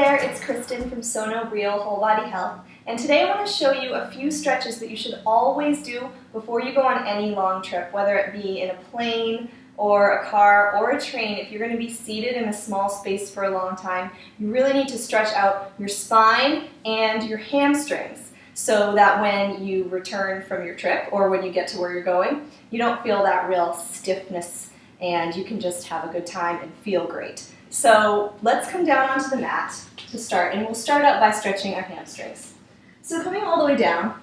there, it's Cristin from Sono, Brio Whole Body Health, and today I want to show you a few stretches that you should always do before you go on any long trip, whether it be in a plane or a car or a train. If you're going to be seated in a small space for a long time, you really need to stretch out your spine and your hamstrings so that when you return from your trip or when you get to where you're going, you don't feel that real stiffness and you can just have a good time and feel great. So let's come down onto the mat to start, and we'll start out by stretching our hamstrings. So coming all the way down,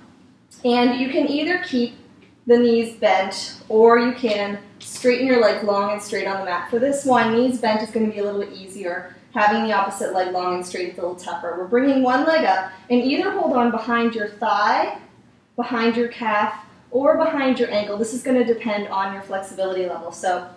and you can either keep the knees bent or you can straighten your legs long and straight on the mat. For this one, knees bent is going to be a little bit easier. Having the opposite leg long and straight is a little tougher. We're bringing one leg up and either hold on behind your thigh, behind your calf, or behind your ankle. This is going to depend on your flexibility level. So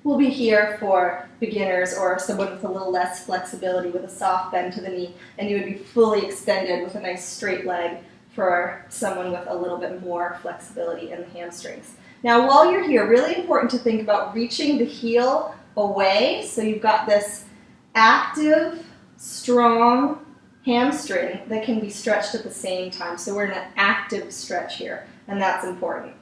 we'll be here for beginners or someone with a little less flexibility with a soft bend to the knee, and you would be fully extended with a nice straight leg for someone with a little bit more flexibility in the hamstrings. Now while you're here, really important to think about reaching the heel away so you've got this active, strong hamstring that can be stretched at the same time. So we're in an active stretch here, and that's important.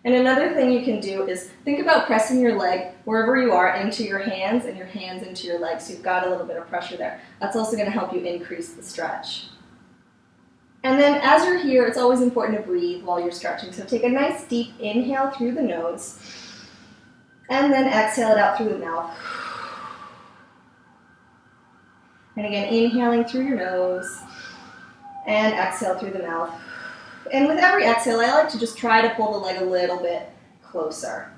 And another thing you can do is think about pressing your leg wherever you are into your hands and your hands into your legs. So you've got a little bit of pressure there. That's also going to help you increase the stretch. And then as you're here, it's always important to breathe while you're stretching. So take a nice deep inhale through the nose and then exhale it out through the mouth. And again, inhaling through your nose and exhale through the mouth. And with every exhale, I like to just try to pull the leg a little bit closer,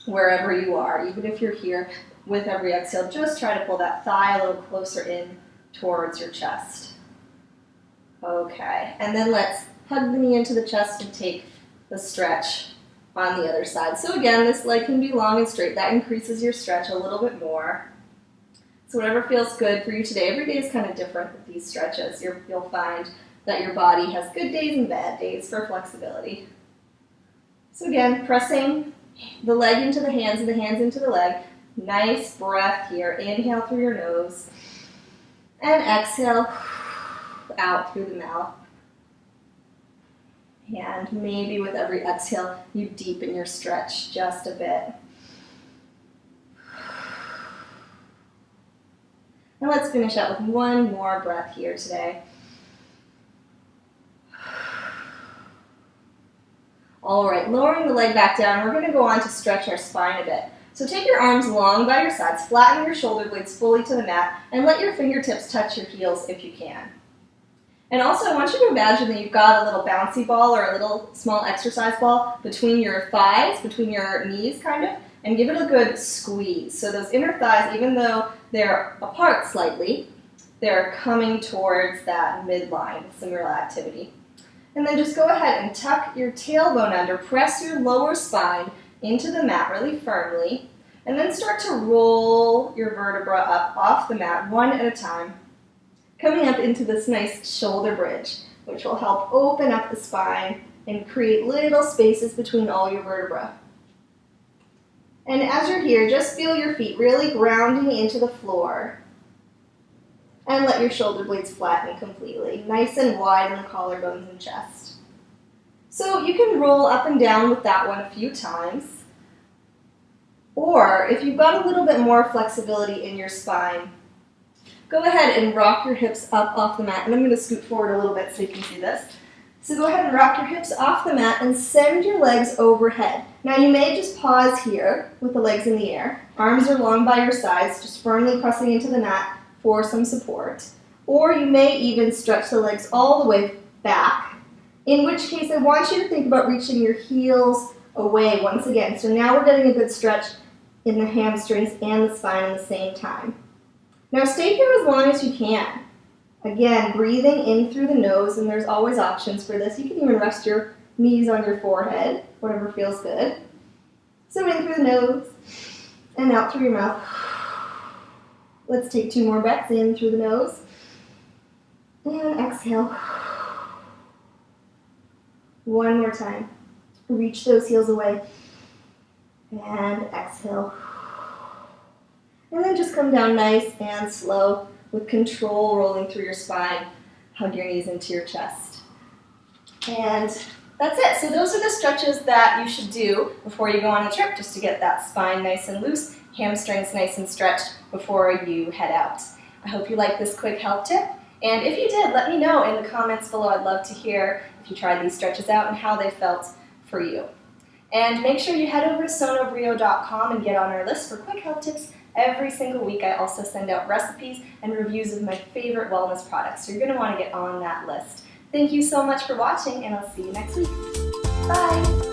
wherever you are. Even if you're here, with every exhale, just try to pull that thigh a little closer in towards your chest. Okay, and then let's hug the knee into the chest and take the stretch on the other side. So again, this leg can be long and straight. That increases your stretch a little bit more. So whatever feels good for you today. Every day is kind of different with these stretches. You'll find that your body has good days and bad days for flexibility. So again, pressing the leg into the hands and the hands into the leg. Nice breath here. Inhale through your nose and exhale out through the mouth. And maybe with every exhale, you deepen your stretch just a bit. And let's finish out with one more breath here today. All right, lowering the leg back down, we're going to go on to stretch our spine a bit. So take your arms long by your sides, flatten your shoulder blades fully to the mat, and let your fingertips touch your heels if you can. And also, I want you to imagine that you've got a little bouncy ball or a little small exercise ball between your thighs, between your knees kind of, and give it a good squeeze. So those inner thighs, even though they're apart slightly, they're coming towards that midline with some real activity. And then just go ahead and tuck your tailbone under, press your lower spine into the mat really firmly, and then start to roll your vertebra up off the mat one at a time, coming up into this nice shoulder bridge, which will help open up the spine and create little spaces between all your vertebrae. And as you're here, just feel your feet really grounding into the floor. And let your shoulder blades flatten completely, nice and wide in the collarbones and chest. So you can roll up and down with that one a few times. Or if you've got a little bit more flexibility in your spine, go ahead and rock your hips up off the mat. And I'm going to scoot forward a little bit so you can see this. So go ahead and rock your hips off the mat and send your legs overhead. Now you may just pause here with the legs in the air. Arms are long by your sides, just firmly pressing into the mat for some support. Or you may even stretch the legs all the way back, in which case I want you to think about reaching your heels away once again. So now we're getting a good stretch in the hamstrings and the spine at the same time. Now stay here as long as you can. Again, breathing in through the nose, and there's always options for this. You can even rest your knees on your forehead, whatever feels good. So in through the nose and out through your mouth. Let's take 2 more breaths in through the nose and exhale. One more time. Reach those heels away and exhale. And then just come down nice and slow with control rolling through your spine. Hug your knees into your chest. And that's it. So those are the stretches that you should do before you go on a trip, just to get that spine nice and loose, hamstrings nice and stretched before you head out. I hope you liked this quick health tip. And if you did, let me know in the comments below. I'd love to hear if you tried these stretches out and how they felt for you. And make sure you head over to sonobrio.com and get on our list for quick health tips every single week. I also send out recipes and reviews of my favorite wellness products, so you're going to want to get on that list. Thank you so much for watching, and I'll see you next week. Bye!